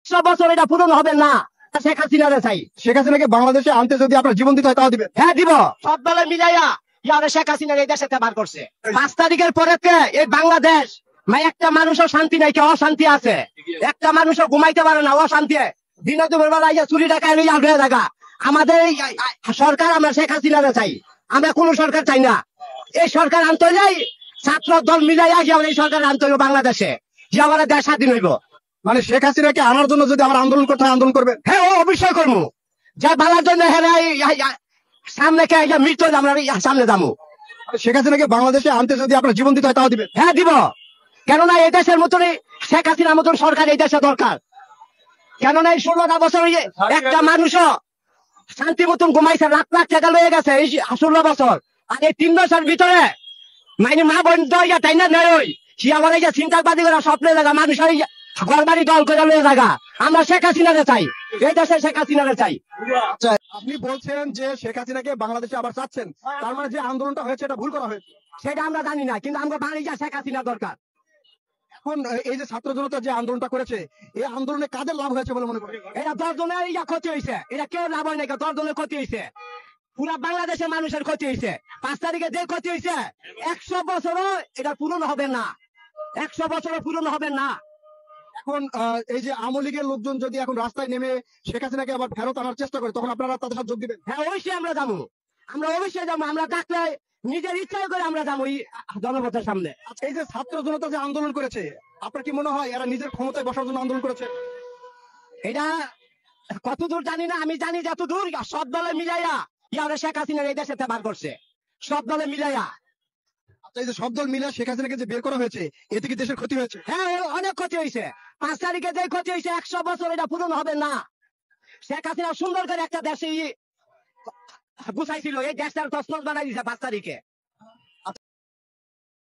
সব বছর এটা পূরণ হবে না। শেখ হাসিনারে চাই। শেখ হাসিনাকে বাংলাদেশে আনতে যদি আপনার জীবন দিতে হয় তাও দিবেন? হ্যাঁ দিব। সব দলে মিলাইয়া ইয়ারে শেখ হাসিনার এই দেশে বার করছে। 5 তারিখের পরে এই বাংলাদেশ একটা মানুষের শান্তি নাই, কেউ অশান্তি আছে। একটা মানুষও ঘুমাইতে পারে না, অশান্তি। দিনে দুপুর বেলা চুরি টাকা নিয়ে আগ্রহ থাকা। আমাদের এই সরকার, আমরা শেখ হাসিনারে চাই, আমরা কোন সরকার চাই না। এই সরকার আনতে যাই, ছাত্র দল মিলাইয়া এই সরকার আনতে হইব বাংলাদেশে, যে আমাদের দেশ স্বাধীন হইব। মানে শেখ হাসিনাকে আনার জন্য যদি আমরা আন্দোলন করতে হয় আন্দোলন করবেন? হ্যাঁ, ও অবশ্যই করবো। যা ভালোর জন্য সামনে কে মৃত্যু আমরা সামনে যাবো। শেখ হাসিনাকে বাংলাদেশে আনতে যদি আপনার জীবন দিতে হয় তাও দিবেন? হ্যাঁ দিব। কেননা এই দেশের মতনই শেখ হাসিনার মতন সরকার এই দেশে দরকার। কেননা এই 16টা বছর একটা মানুষও শান্তি মতন ঘুমাইছে, লাখ লাখ টাকা লয়ে গেছে এই 16 বছর। আর এই 3 বছর ভিতরে মানে মা বোন তাই না নেই, সে আমার এই যে চিন্তাবাদী করা স্বপ্নের জায়গা, মানুষের ঘর বাড়ি দল করে লয়ে জায়গা। আমরা শেখ হাসিনারে চাই, এই দেশে শেখ হাসিনারে চাই। আচ্ছা, আপনি বলছেন যে শেখ হাসিনাকে বাংলাদেশে আবার চাচ্ছেন, তার মানে যে আন্দোলনটা হয়েছে এটা ভুল করা হয়েছে? সেটা আমরা জানি না, কিন্তু আমরা বাড়ি যা শেখ হাসিনা দরকার। এখন এই যে ছাত্র জনতা যে আন্দোলনটা করেছে, এই আন্দোলনে কাদের লাভ হয়েছে বলে মনে করেন? এটা 10 জনের ক্ষতি হয়েছে, এটা কেউ লাভ হয় না, 10 জনের ক্ষতি হয়েছে। পুরা বাংলাদেশের মানুষের ক্ষতি হয়েছে। 5 তারিখে যে ক্ষতি হয়েছে 100 বছরও এটা পূরণ হবে না, 100 বছরও পূরণ হবে না। এখন এই যে আওয়ামী লীগের লোকজন যদি এখন রাস্তায় নেমে শেখ হাসিনাকে আবার ফেরত আনার চেষ্টা করে, তখন আপনারা তাদের সাথে যোগ দিবেন? হ্যাঁ, অবশ্যই আমরা যাবো, আমরা অবশ্যই যাবো। আমরা ডাকলে নিজের ইচ্ছাই করে আমরা যাবো এই জনপথের সামনে। আচ্ছা, এই যে ছাত্র জনতা যে আন্দোলন করেছে, আপনার কি মনে হয় এরা নিজের ক্ষমতায় বসার জন্য আন্দোলন করেছে? এটা কতদূর জানি না, আমি জানি যতদূর সব দলে মিলাইয়া ইয়ারে শেখ হাসিনার এই দেশে বার করছে, সব দলে মিলাইয়া। আচ্ছা, এই যে সব দল মিলে শেখ হাসিনাকে যে বের করা হয়েছে, এতে কি দেশের ক্ষতি হয়েছে? হ্যাঁ, অনেক ক্ষতি হয়েছে। 5 তারিখে যে ক্ষতি হয়েছে 100 বছর এটা পূরণ হবে না। শেখ হাসিনা সুন্দর করে একটা দেশে গুছাইছিল, এই দেশটার তছনছ বানাই দিয়েছে 5 তারিখে।